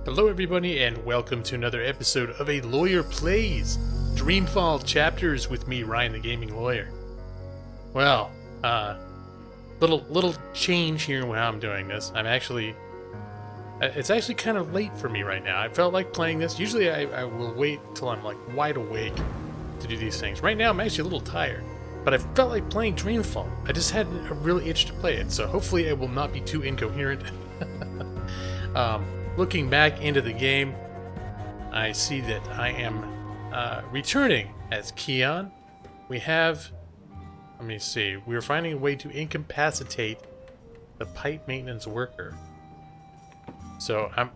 Hello everybody and welcome to another episode of A Lawyer Plays Dreamfall Chapters with me, Ryan the Gaming Lawyer. Well, little change here in how I'm doing this. It's actually kind of late for me right now. I felt like playing this. Usually I will wait till I'm like wide awake to do these things. Right now I'm actually a little tired, but I felt like playing Dreamfall. I just had a really itch to play it, so hopefully I will not be too incoherent. Looking back into the game, I see that I am returning as Keon. We have, let me see, we're finding a way to incapacitate the pipe maintenance worker. So I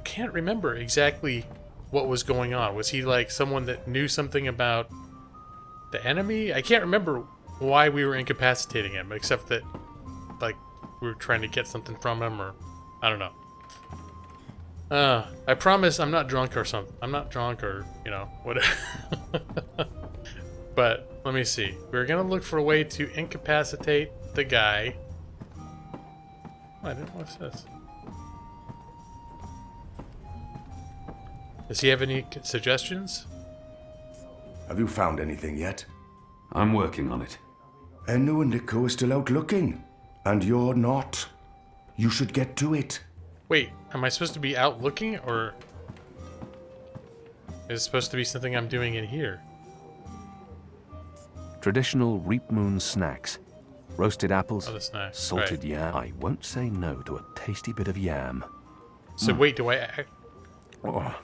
can't remember exactly what was going on. Was he like someone that knew something about the enemy? I can't remember why we were incapacitating him, except that like we were trying to get something from him, or I don't know. I promise I'm not drunk or something. I'm not drunk or, you know, whatever. But, let me see. We're gonna look for a way to incapacitate the guy. Oh, I didn't know what's this. Does he have any suggestions? Have you found anything yet? I'm working on it. Enno and Nico are still out looking, and you're not. You should get to it. Wait, am I supposed to be out looking, or is it supposed to be something I'm doing in here? Traditional Reap Moon snacks. Roasted apples, snacks, salted right. yam. I won't say no to a tasty bit of yam. So wait, do I... Oh,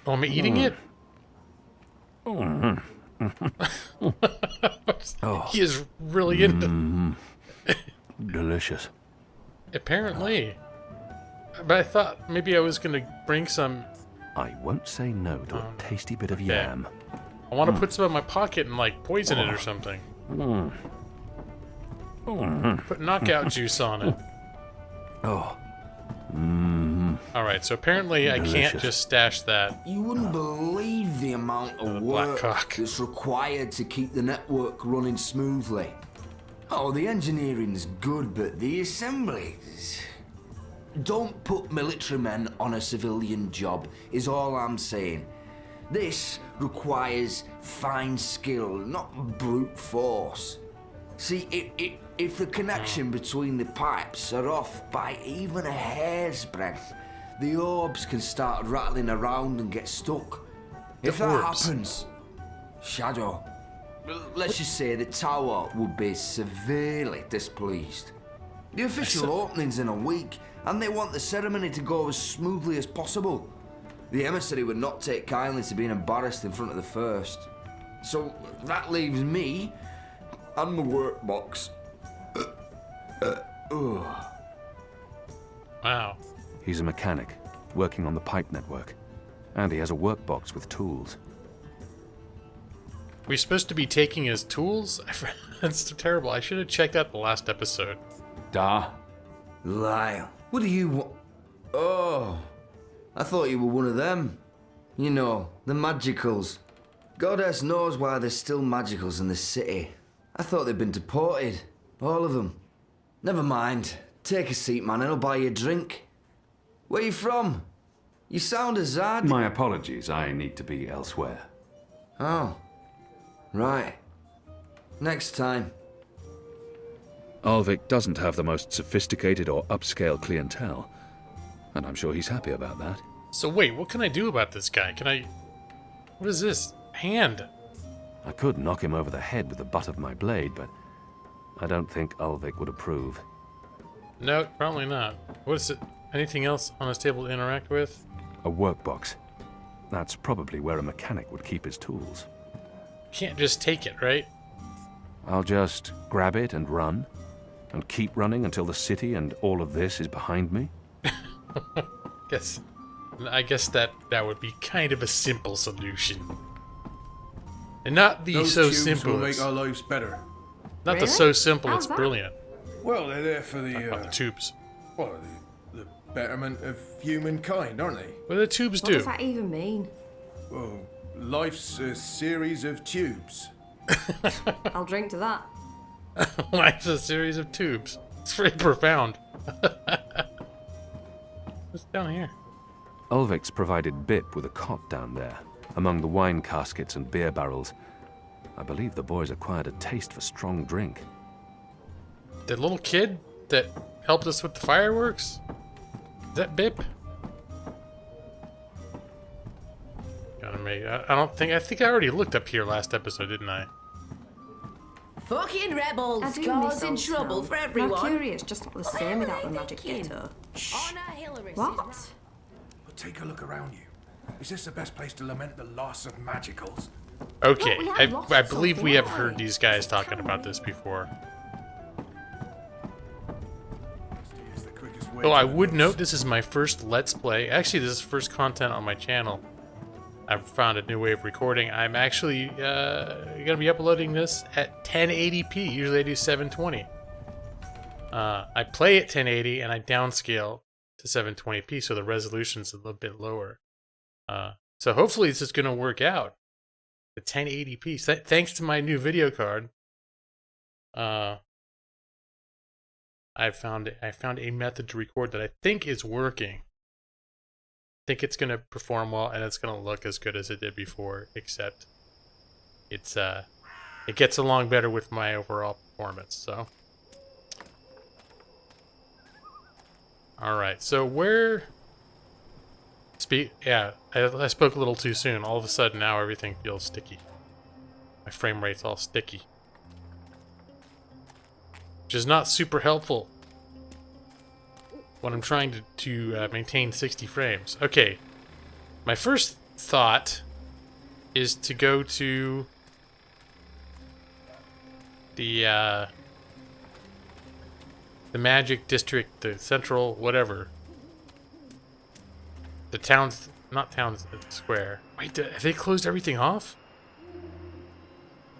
am I eating it? Oh. He is really into it. Delicious. Apparently. But I thought maybe I was going to bring some... I won't say no to a tasty bit of yam. I want to put some in my pocket and, like, poison it or something. Put knockout juice on it. Oh. Alright, so apparently I can't just stash that. You wouldn't believe the amount of work that's required to keep the network running smoothly. Oh, the engineering's good, but the assemblies... Don't put military men on a civilian job, is all I'm saying. This requires fine skill, not brute force. See, if the connection between the pipes are off by even a hair's breadth, the orbs can start rattling around and get stuck. If that happens, Shadow, let's just say the tower would be severely displeased. The official opening's in a week, and they want the ceremony to go as smoothly as possible. The emissary would not take kindly to being embarrassed in front of the first. So that leaves me and my workbox. Wow. He's a mechanic, working on the pipe network. And he has a workbox with tools. We're supposed to be taking his tools? That's terrible. I should have checked out the last episode. Da. Lyle, what do you want? Oh, I thought you were one of them. You know, the magicals. Goddess knows why there's still magicals in the city. I thought they'd been deported. All of them. Never mind. Take a seat, man, and I'll buy you a drink. Where you from? You sound as Zad. My apologies, I need to be elsewhere. Oh, right. Next time. Alvik doesn't have the most sophisticated or upscale clientele, and I'm sure he's happy about that. So wait, what can I do about this guy? Can I... What is this? Hand. I could knock him over the head with the butt of my blade, but I don't think Alvik would approve. No, probably not. What is it? Anything else on his table to interact with? A workbox. That's probably where a mechanic would keep his tools. Can't just take it, right? I'll just grab it and run, and keep running until the city and all of this is behind me. I guess that would be kind of a simple solution. And not the Those so tubes simple. will make our lives better. Not the so simple, it's brilliant. Well, they're there for The tubes. well, the betterment of humankind, aren't they? What do the tubes What do? does that even mean? Well, life's a series of tubes. I'll drink to that. Life's a series of tubes. It's pretty profound. What's down here? Ulvix provided Bip with a cot down there, among the wine caskets and beer barrels. I believe the boys acquired a taste for strong drink. The little kid that helped us with the fireworks? Is that Bip? Gotta make. I think I already looked up here last episode, didn't I? Fucking rebels I do miss causing old trouble town. for everyone. Mercuria's just not the same without the magic ghetto. Honor Hillary. What? But take a look around you. Is this the best place to lament the loss of magicals? Okay, Well, we have lost I believe we have something, heard haven't we? these guys talking about this before. It's the quickest way Oh, I to the would woods. note this is my first Let's Play. Actually, this is first content on my channel. I've found a new way of recording. I'm actually going to be uploading this at 1080p. Usually I do 720. I play at 1080 and I downscale to 720p, so the resolution's a little bit lower. So hopefully this is going to work out. The 1080p. Thanks to my new video card. I found a method to record that I think is working. I think it's going to perform well and it's going to look as good as it did before, except it gets along better with my overall performance. So all right, so where I spoke a little too soon. All of a sudden now everything feels sticky. My frame rate's all sticky, which is not super helpful when I'm trying to maintain 60 frames. Okay, my first thought is to go to the Magic District, the Central, whatever. The town's, not town square. Wait, have they closed everything off?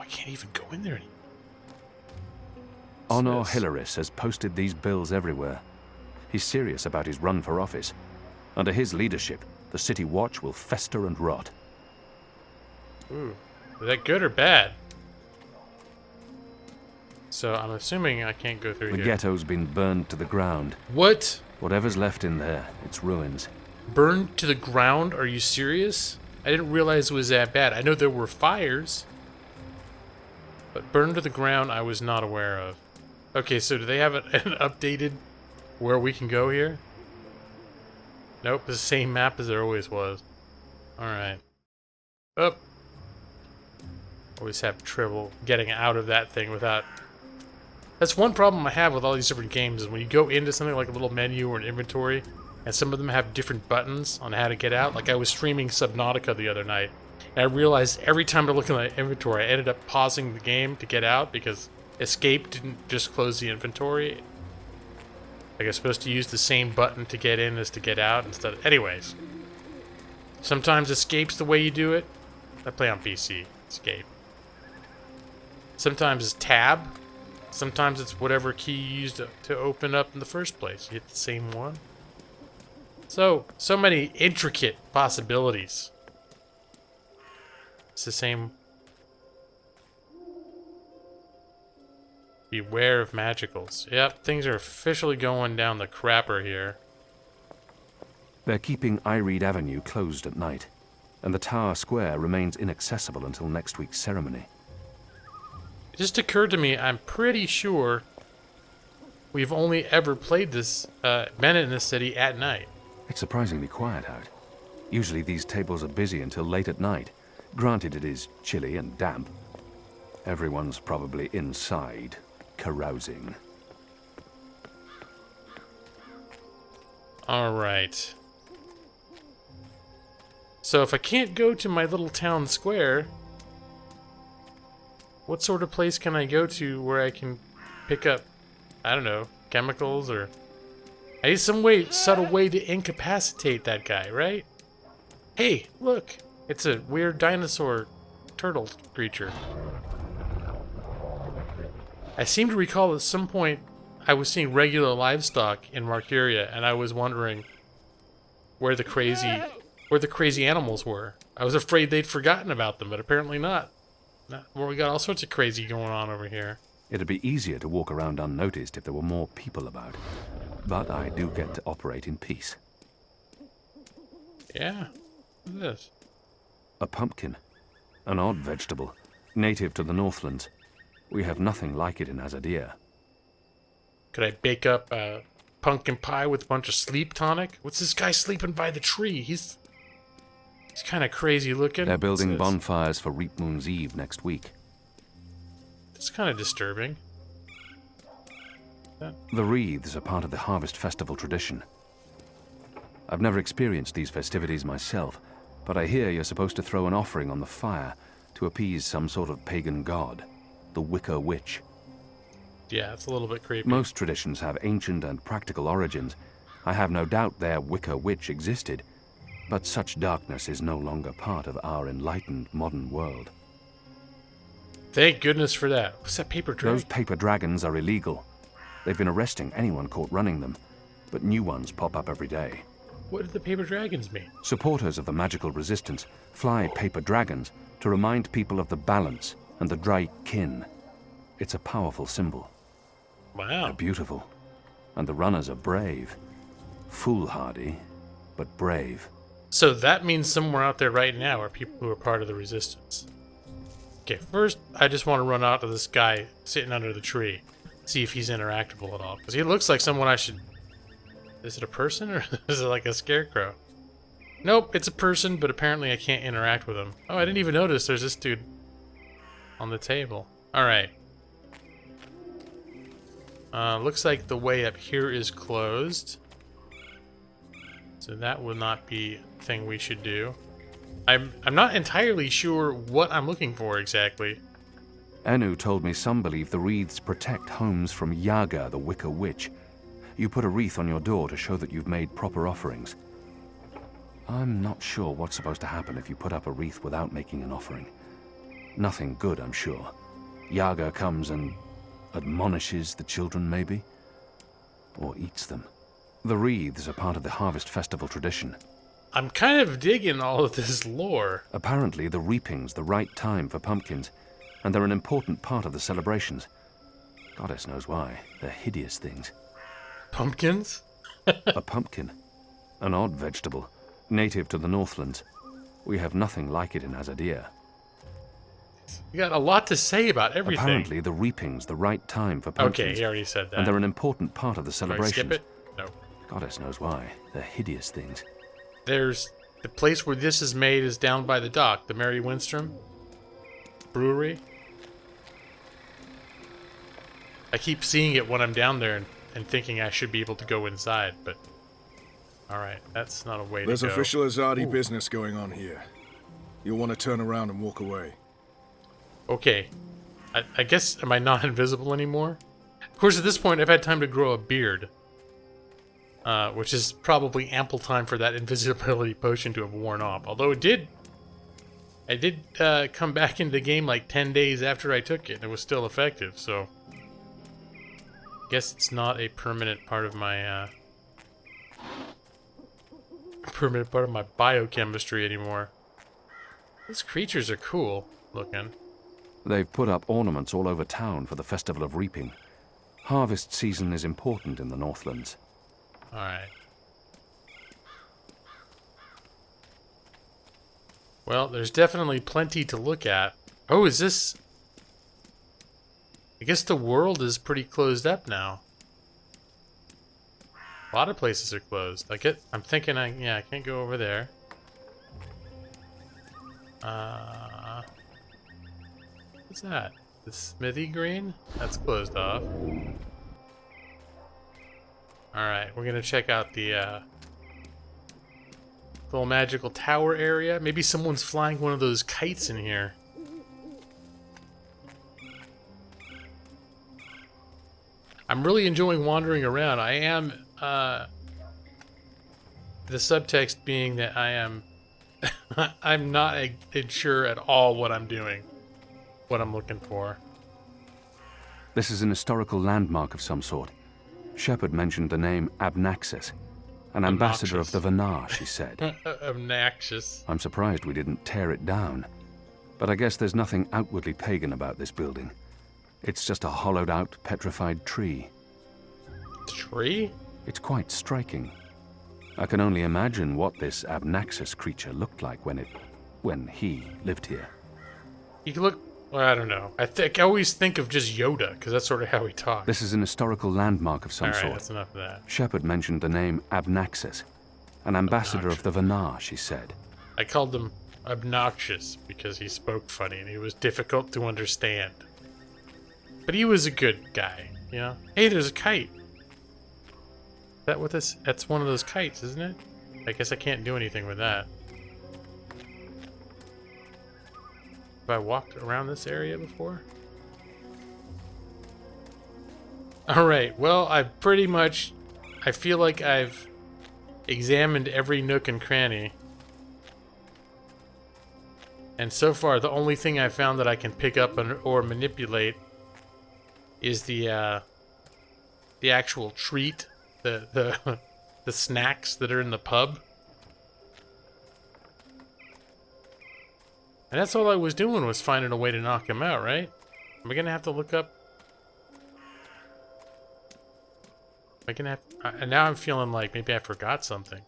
I can't even go in there anymore. Honor Hilaris has posted these bills everywhere. He's serious about his run for office. Under his leadership, the City Watch will fester and rot. Ooh, is that good or bad? So I'm assuming I can't go through The here. ghetto's been burned to the ground. What? Whatever's left in there, it's ruins. Burned to the ground? Are you serious? I didn't realize it was that bad. I know there were fires, but burned to the ground I was not aware of. Okay, so do they have an updated where we can go here? Nope, it's the same map as there always was. Alright. Up. Always have trouble getting out of that thing without... That's one problem I have with all these different games, is when you go into something like a little menu or an inventory, and some of them have different buttons on how to get out. Like I was streaming Subnautica the other night, and I realized every time I look in the inventory, I ended up pausing the game to get out, because escape didn't just close the inventory. Like I was supposed to use the same button to get in as to get out instead of... Anyways. Sometimes escape's the way you do it. I play on PC. Escape. Sometimes it's tab. Sometimes it's whatever key you used to open up in the first place. You hit the same one. So many intricate possibilities. It's the same... Beware of magicals. Yep, things are officially going down the crapper here. They're keeping Ireed Avenue closed at night, and the Tower Square remains inaccessible until next week's ceremony. It just occurred to me, I'm pretty sure we've only ever played this, been in this city at night. It's surprisingly quiet out. Usually these tables are busy until late at night. Granted, it is chilly and damp. Everyone's probably inside, carousing. Alright. So if I can't go to my little town square, what sort of place can I go to where I can pick up, I don't know, chemicals or... I need some subtle way to incapacitate that guy, right? Hey, look! It's a weird dinosaur turtle creature. I seem to recall at some point I was seeing regular livestock in Marcuria, and I was wondering where the crazy animals were. I was afraid they'd forgotten about them, but apparently not. Well, we got all sorts of crazy going on over here. It'd be easier to walk around unnoticed if there were more people about. But I do get to operate in peace. Yeah. What's this? A pumpkin. An odd vegetable, native to the Northlands. We have nothing like it in Azadir. Could I bake up a pumpkin pie with a bunch of sleep tonic? What's this guy sleeping by the tree? He's kind of crazy looking. They're building bonfires for Reap Moon's Eve next week. It's kind of disturbing. The wreaths are part of the Harvest Festival tradition. I've never experienced these festivities myself, but I hear you're supposed to throw an offering on the fire to appease some sort of pagan god, the Wicker Witch. Yeah, it's a little bit creepy. Most traditions have ancient and practical origins. I have no doubt their Wicker Witch existed, but such darkness is no longer part of our enlightened modern world. Thank goodness for that. What's that paper dragon? Those paper dragons are illegal. They've been arresting anyone caught running them, but new ones pop up every day. What do the paper dragons mean? Supporters of the magical resistance fly paper dragons to remind people of the balance and the dry kin. It's a powerful symbol. Wow. They're beautiful, and the runners are brave. Foolhardy, but brave. So that means somewhere out there right now are people who are part of the resistance. Okay, first, I just want to run out to this guy sitting under the tree. See if he's interactable at all. Because he looks like someone I should... Is it a person or is it like a scarecrow? Nope, it's a person, but apparently I can't interact with him. Oh, I didn't even notice there's this dude on the table. Alright. Looks like the way up here is closed. So that would not be a thing we should do. I'm not entirely sure what I'm looking for exactly. Anu told me some believe the wreaths protect homes from Yaga, the Wicker Witch. You put a wreath on your door to show that you've made proper offerings. I'm not sure what's supposed to happen if you put up a wreath without making an offering. Nothing good, I'm sure. Yaga comes and admonishes the children, maybe? Or eats them. The wreaths are part of the Harvest Festival tradition. I'm kind of digging all of this lore. Apparently, the reaping's the right time for pumpkins, and they're an important part of the celebrations. Goddess knows why. They're hideous things. Pumpkins? A pumpkin. An odd vegetable, native to the Northlands. We have nothing like it in Azadir. You got a lot to say about everything. Apparently, the reaping's the right time for pumpkins. Okay, he already said that. And they're an important part of the Can I celebrations. skip it? No. Goddess knows why. They're hideous things. There's the place where this is made is down by the dock, the Mary Winstrom Brewery. I keep seeing it when I'm down there and thinking I should be able to go inside, but alright, that's not a way to go. There's official Azadi business going on here. You'll want to turn around and walk away. Okay. I guess, am I not invisible anymore? Of course, at this point, I've had time to grow a beard. Which is probably ample time for that invisibility potion to have worn off. Although I did come back into the game like 10 days after I took it, and it was still effective, so... I guess it's not a permanent part of my, biochemistry anymore. These creatures are cool looking. They've put up ornaments all over town for the Festival of Reaping. Harvest season is important in the Northlands. Alright. Well, there's definitely plenty to look at. Oh, is this... I guess the world is pretty closed up now. A lot of places are closed. I'm thinking I can't go over there. What's that? The Smithy Green? That's closed off. Alright, we're gonna check out the little magical tower area. Maybe someone's flying one of those kites in here. I'm really enjoying wandering around. I am, the subtext being that I am, I'm not sure at all what I'm doing, what I'm looking for. This is an historical landmark of some sort. Shepard mentioned the name Abnaxis, an ambassador of the Vanar, she said. Obnoxious. I'm surprised we didn't tear it down. But I guess there's nothing outwardly pagan about this building. It's just a hollowed-out, petrified tree. Tree? It's quite striking. I can only imagine what this Abnaxis creature looked like when he lived here. He looked, well, I don't know. I always think of just Yoda, because that's sort of how he talks. This is an historical landmark of some All right, sort. that's enough of that. Shepard mentioned the name Abnaxis, an ambassador of the Vanar, she said. I called him obnoxious because he spoke funny and he was difficult to understand. But he was a good guy, you know? Hey, there's a kite. Is that what this? That's one of those kites, isn't it? I guess I can't do anything with that. Have I walked around this area before? Alright, well, I feel like I've examined every nook and cranny. And so far, the only thing I found that I can pick up or manipulate is the actual treat, the snacks that are in the pub. And that's all I was doing, was finding a way to knock him out, right? Am I gonna have to look up? Am I gonna have? And now I'm feeling like maybe I forgot something.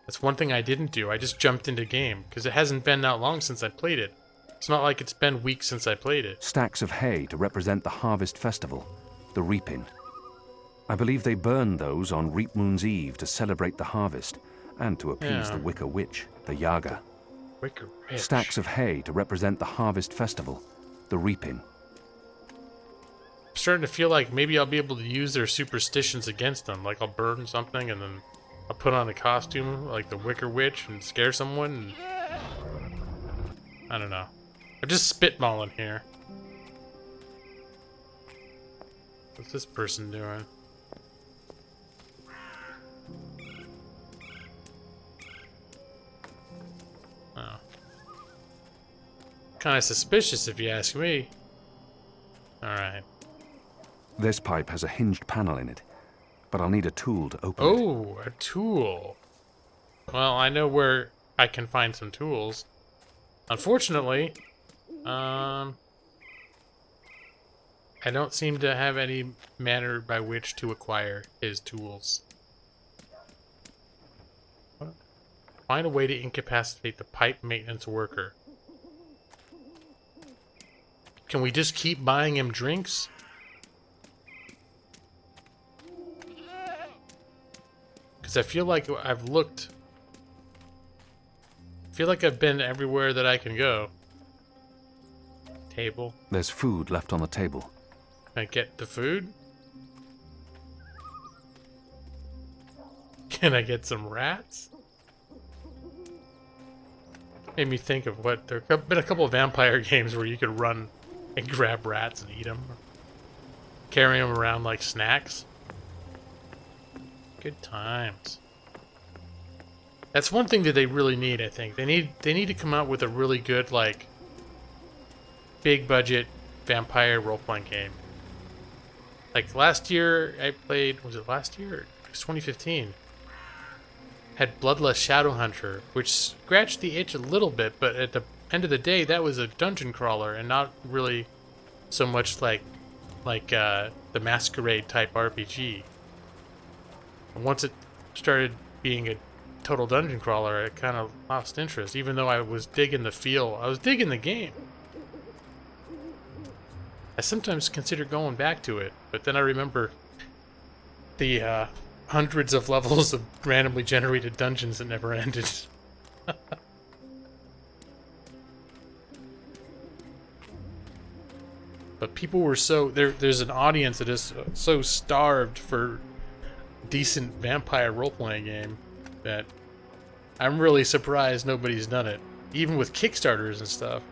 That's one thing I didn't do. I just jumped into game because it hasn't been that long since I played it. It's not like it's been weeks since I played it. Stacks of hay to represent the harvest festival, the reaping. I believe they burn those on Reap Moon's Eve to celebrate the harvest and to appease the Wicker Witch, the Yaga. Wicker Witch. Stacks of hay to represent the harvest festival, the reaping. I'm starting to feel like maybe I'll be able to use their superstitions against them. Like I'll burn something and then I'll put on a costume like the Wicker Witch and scare someone. And I don't know. I'm just spitballing here. What's this person doing? Oh. Kind of suspicious if you ask me. Alright. This pipe has a hinged panel in it, but I'll need a tool to open it. Oh, a tool. Well, I know where I can find some tools. Unfortunately, I don't seem to have any manner by which to acquire his tools. What? Find a way to incapacitate the pipe maintenance worker. Can we just keep buying him drinks? Because I feel like I've looked. I feel like I've been everywhere that I can go. Table. There's food left on the table. Can I get the food? Can I get some rats? Made me think of what there have been a couple of vampire games where you could run and grab rats and eat them, carry them around like snacks. Good times. That's one thing that they really need. I think they need to come out with a really good, like, big budget vampire role-playing game. Like last year I played, was it last year? It was 2015. Had Bloodlust Shadowhunter, which scratched the itch a little bit, but at the end of the day that was a dungeon crawler and not really so much like the Masquerade type RPG. And once it started being a total dungeon crawler, I kind of lost interest, even though I was digging the feel. I was digging the game. I sometimes consider going back to it, but then I remember the hundreds of levels of randomly generated dungeons that never ended. But people were so... There's an audience that is so starved for decent vampire role-playing game that I'm really surprised nobody's done it. Even with Kickstarters and stuff.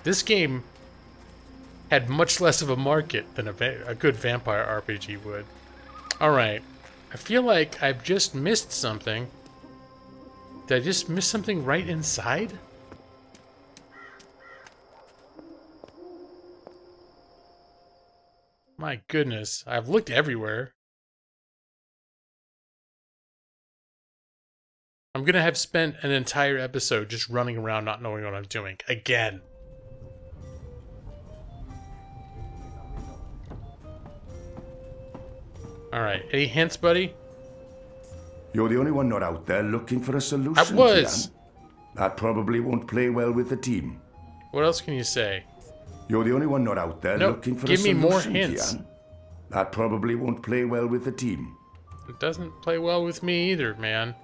This game had much less of a market than a good vampire RPG would. Alright. I feel like I've just missed something. Did I just miss something right inside? My goodness. I've looked everywhere. I'm gonna have spent an entire episode just running around not knowing what I'm doing. Again. Alright, any hints, buddy? You're the only one not out there looking for a solution. I was! Kian. That probably won't play well with the team. What else can you say? You're the only one not out there Nope, looking for give a me solution. more hints. Kian. That probably won't play well with the team. It doesn't play well with me either, man.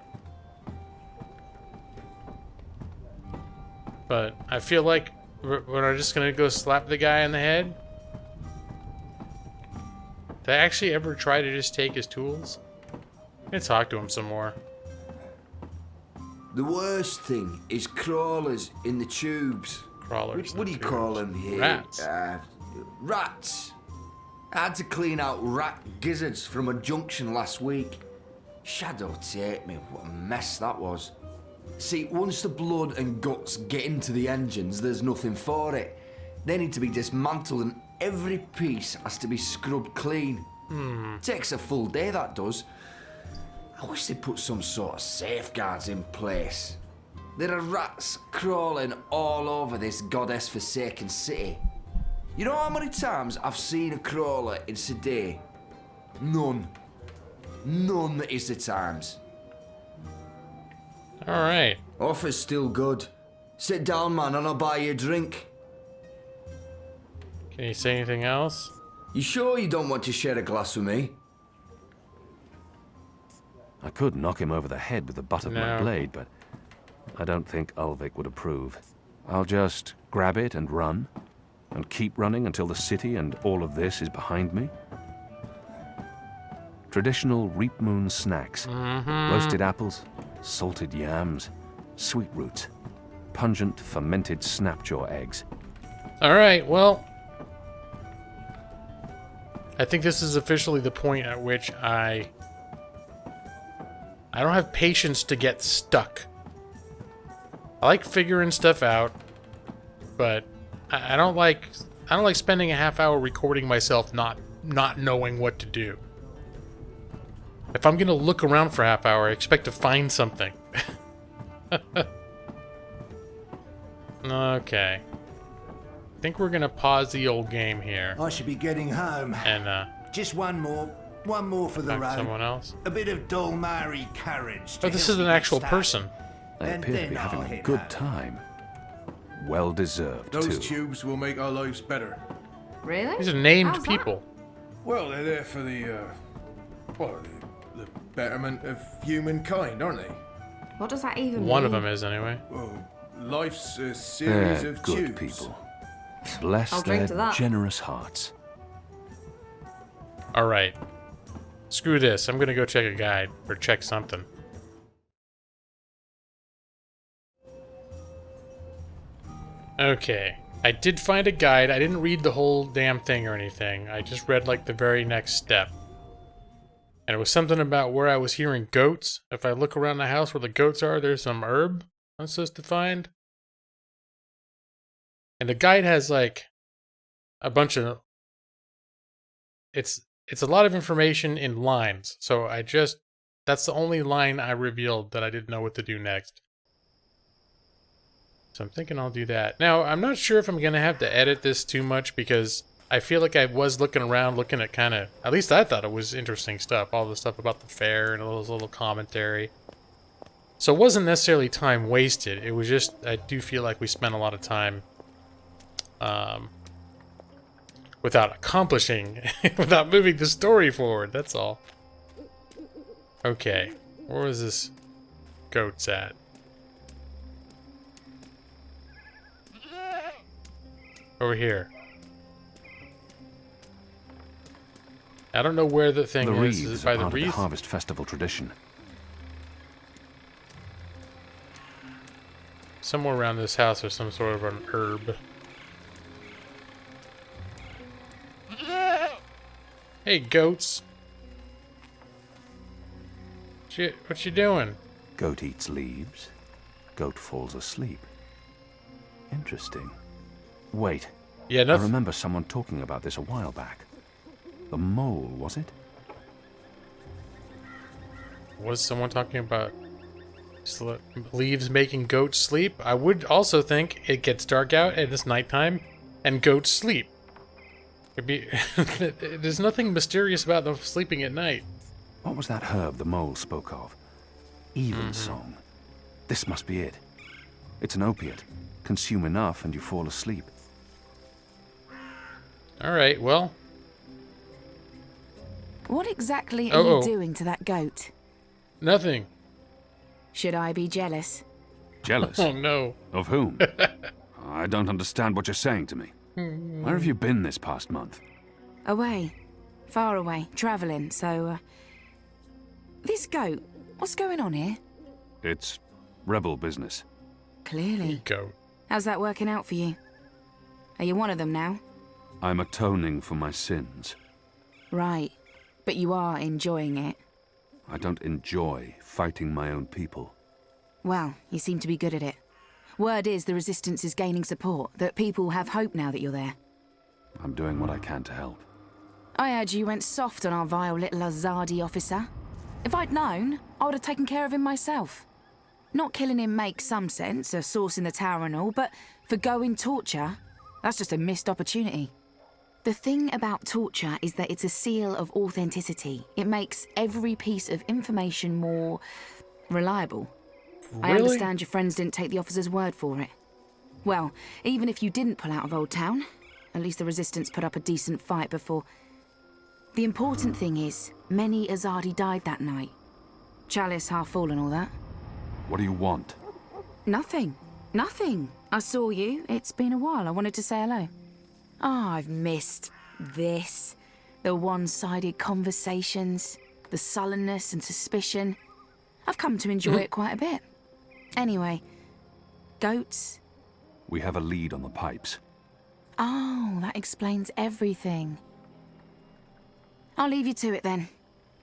But I feel like we're just gonna go slap the guy in the head. Did I actually ever try to just take his tools? I'm gonna talk to him some more. The worst thing is crawlers in the tubes. Crawlers. What do you call them here? Rats. Rats. I had to clean out rat gizzards from a junction last week. Shadow take me, what a mess that was. See, once the blood and guts get into the engines, there's nothing for it. They need to be dismantled and every piece has to be scrubbed clean. Takes a full day, that does. I wish they'd put some sort of safeguards in place. There are rats crawling all over this goddess-forsaken city. You know how many times I've seen a crawler in Sedeh? None. None is the times. Alright. Offer's still good. Sit down, man, and I'll buy you a drink. Can you say anything else? You sure you don't want to share a glass with me? I could knock him over the head with the butt of my No. blade, but I don't think Ulvik would approve. I'll just grab it and run, and keep running until the city and all of this is behind me. Traditional Reap Moon snacks. Roasted apples, salted yams, sweet roots, pungent fermented snapjaw eggs. Alright, well... I think this is officially the point at which I don't have patience to get stuck. I like figuring stuff out, but I don't like spending a half hour recording myself not knowing what to do. If I'm gonna look around for a half hour, I expect to find something. Okay. I think we're gonna pause the old game here I should be getting home. and Just one more for the find road. someone else. A bit of Dolmari carriage. Oh, this is an actual person. They And appear to then be having I'll a head good home. time. Well deserved, Those too. tubes will make our lives better. Really? These are named How's that? people. Well, they're there for the betterment of humankind, aren't they? What does that even mean? One of them is, anyway. Well, life's a series They're of good tubes. people. Bless I'll drink their to that. generous hearts. Alright. Screw this. I'm gonna go check a guide. Or check something. Okay. I did find a guide. I didn't read the whole damn thing or anything. I just read, like, the very next step. And it was something about where I was hearing goats. If I look around the house where the goats are, there's some herb I'm supposed to find. And the guide has, like, a bunch of... It's a lot of information in lines. So that's the only line I revealed that I didn't know what to do next. So I'm thinking I'll do that. Now, I'm not sure if I'm going to have to edit this too much because I feel like I was looking around, looking at kind of... At least I thought it was interesting stuff. All the stuff about the fair and a little commentary. So it wasn't necessarily time wasted. It was just... I do feel like we spent a lot of time... without accomplishing... without moving the story forward. That's all. Okay. Where was this goats at? Over here. I don't know where the thing The is. Is wreaths it by are the part of the wreath? Harvest Festival tradition. Somewhere around this house there's some sort of an herb. Hey, goats. What you doing? Goat eats leaves. Goat falls asleep. Interesting. Wait. Yeah, I nothing. remember someone talking about this a while back. The mole, was it? Was someone talking about leaves making goats sleep? I would also think it gets dark out and it's nighttime and goats sleep. There's nothing mysterious about them sleeping at night. What was that herb the mole spoke of? Evensong. This must be it. It's an opiate. Consume enough and you fall asleep. Alright, well. What exactly are you doing to that goat? Nothing. Should I be jealous? Jealous? Oh no. Of whom? I don't understand what you're saying to me. Where have you been this past month? Away. Far away. Travelling, so... This goat, what's going on here? It's rebel business. Clearly. Goat. How's that working out for you? Are you one of them now? I'm atoning for my sins. Right. But you are enjoying it. I don't enjoy fighting my own people. Well, you seem to be good at it. Word is the Resistance is gaining support, that people have hope now that you're there. I'm doing what I can to help. I heard you went soft on our vile little Azadi officer. If I'd known, I would have taken care of him myself. Not killing him makes some sense, a source in the tower and all, but forgoing torture, that's just a missed opportunity. The thing about torture is that it's a seal of authenticity. It makes every piece of information more reliable. Really? I understand your friends didn't take the officer's word for it. Well, even if you didn't pull out of Old Town, at least the Resistance put up a decent fight before. The important thing is, many Azadi died that night. Chalice half full and all that. What do you want? Nothing. Nothing. I saw you. It's been a while. I wanted to say hello. Oh, I've missed this. The one-sided conversations, the sullenness and suspicion. I've come to enjoy it quite a bit. Anyway, goats? We have a lead on the pipes. Oh, that explains everything. I'll leave you to it then.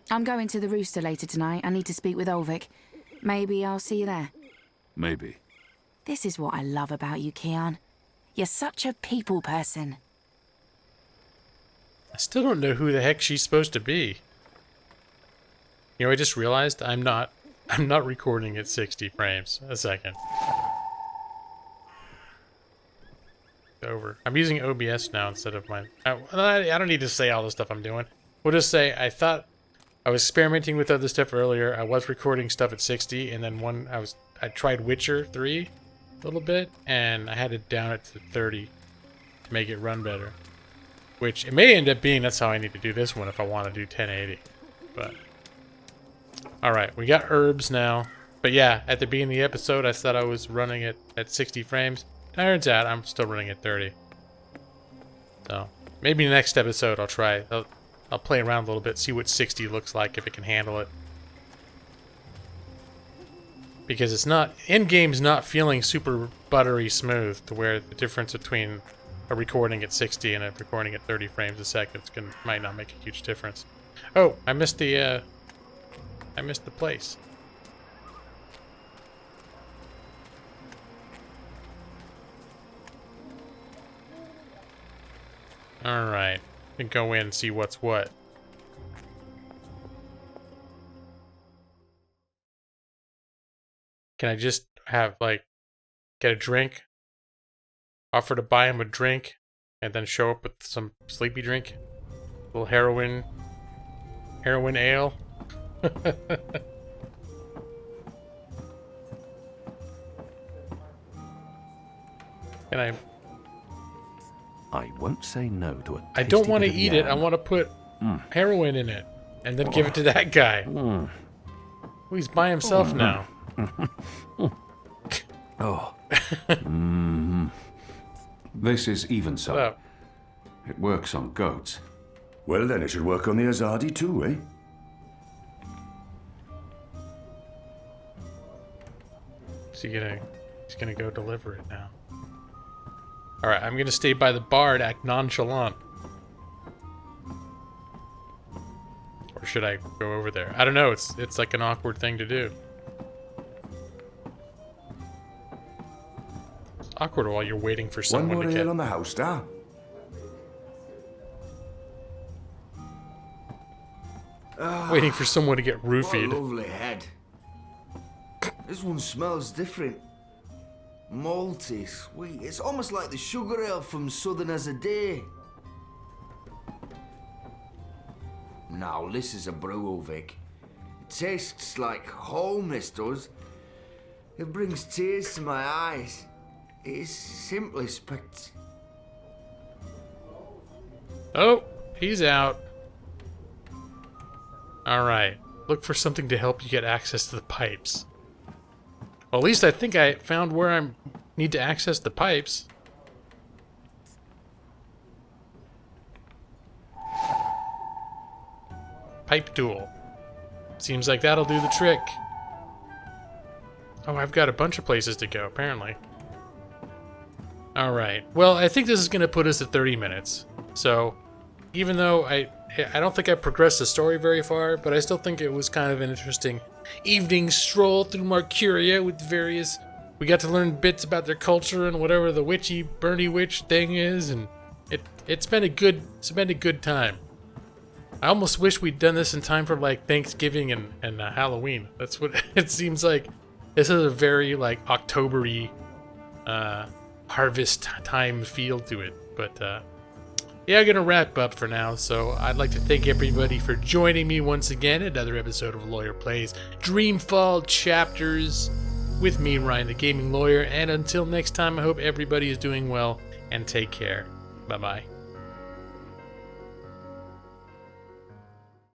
I'm going to the Rooster later tonight. I need to speak with Ulvik. Maybe I'll see you there. Maybe. This is what I love about you, Kian. You're such a people person. I still don't know who the heck she's supposed to be. You know, I just realized I'm not recording at 60 frames a second. Over. I'm using OBS now instead of mine. I don't need to say all the stuff I'm doing. We'll just say I thought I was experimenting with other stuff earlier. I was recording stuff at 60, and then I tried Witcher 3 a little bit, and I had to down it to 30 to make it run better. Which it may end up being that's how I need to do this one if I want to do 1080. But alright, we got herbs now. But yeah, at the beginning of the episode I said I was running it at 60 frames. Turns out I'm still running at 30. So maybe next episode I'll try. I'll play around a little bit, see what 60 looks like, if it can handle it. Because it's not, in-game's not feeling super buttery smooth to where the difference between a recording at 60 and a recording at 30 frames a second might not make a huge difference. Oh, I missed the place. Alright, can go in and see what's what. Can I just have, like, get a drink, offer to buy him a drink, and then show up with some sleepy drink? A little heroin ale? Can I won't say no to it. I don't want to eat it. I want to put heroin in it and then give it to that guy. Oh, he's by himself now. This is Evensong. It works on goats. Well, then it should work on the Azadi too, eh? He's gonna go deliver it now. Alright, I'm gonna stay by the bar and act nonchalant. Or should I go over there? I don't know, it's like an awkward thing to do. It's awkward while you're waiting for someone to get... One more ale on the house, da? Waiting for someone to get roofied. What a lovely head. This one smells different. Malty, sweet. It's almost like the sugar ale from Southern as a Day. Now, this is a brew, Vic. It tastes like home, this does. It brings tears to my eyes. It is simply Oh, he's out. Alright. Look for something to help you get access to the pipes. Well, at least I think I found where I need to access the pipes. Pipe duel. Seems like that'll do the trick. Oh, I've got a bunch of places to go, apparently. Alright. Well, I think this is going to put us at 30 minutes. So, even though I don't think I progressed the story very far, but I still think it was kind of an interesting evening stroll through Marcuria with various... We got to learn bits about their culture and whatever the witchy, Bernie witch thing is, and it's been a good time. I almost wish we'd done this in time for like Thanksgiving and Halloween. That's what it seems like. This is a very like October-y harvest time feel to it. But yeah, I'm gonna wrap up for now. So I'd like to thank everybody for joining me once again. Another episode of Lawyer Plays Dreamfall Chapters with me, Ryan the Gaming Lawyer. And until next time, I hope everybody is doing well and take care. Bye bye.